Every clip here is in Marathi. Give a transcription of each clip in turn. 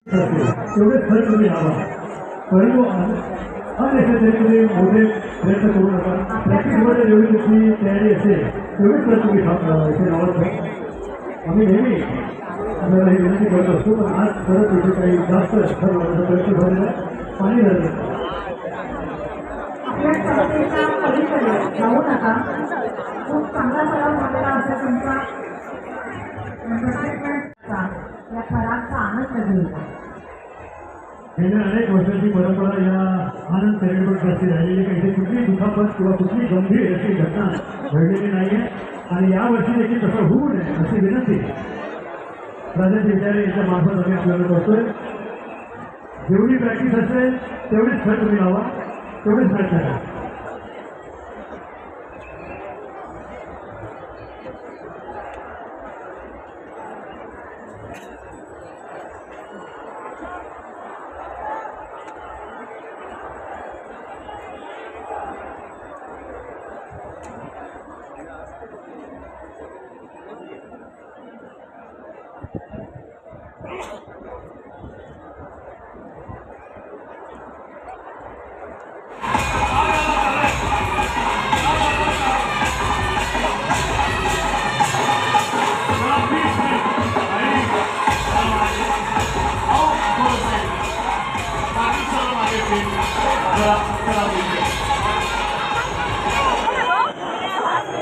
तेवढे खर्च तुम्ही लावा, परंतु अननेसेसरी मोठे प्रयत्न करू नका. प्रॅक्टिसमध्ये जेवढी तुमची तयारी असेल तेवढेच खर्च तुम्ही इथे लावत नाही. आम्ही नेहमी आपल्याला ही विनंती करत असतो, पण आज परत इथे काही जास्त खर्च लावण्याचा प्रयत्न झालेला पाणी झालं. आपल्या स्पर्धेच्या पलीकडे जाऊ नका. खूप चांगला सराव झालेला असेल तुमचा. या फरागचा आनंद घेऊया. गेल्या अनेक वर्षांची परंपरा या आनंद सेलिब्रेटसाठी राहिलेली काही इथे कुठली दुखापत किंवा कुठली गंभीर अशी घटना घडलेली नाही आहे. आणि यावर्षी देखील तसं होऊ नये अशी विनंती राजेश विचारे यांच्या मार्फत आम्ही आपल्याला करतोय. जेवढी प्रॅक्टिस असेल तेवढीच खर्च तुम्ही लावा, तेवढीच प्रयत्न करा.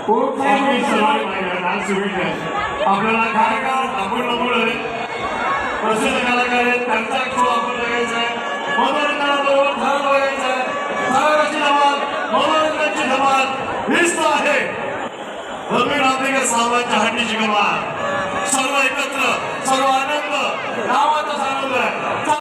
खूप आपल्याला कार्यक्रम दाखवून प्रसिद्ध कलाकार आहेत, त्यांचा शो आपण बघायचा आहे. मनोरंजनाबरोबर धरण बघायचं आहे. धरणाची धमाल, मनोरंजनाची धमाल हीच तर आहे रवी नांदेकर साहेबांच्या हंडीची कमाल. सर्व एकत्र, सर्व आनंद गावाचा आनंद आहे.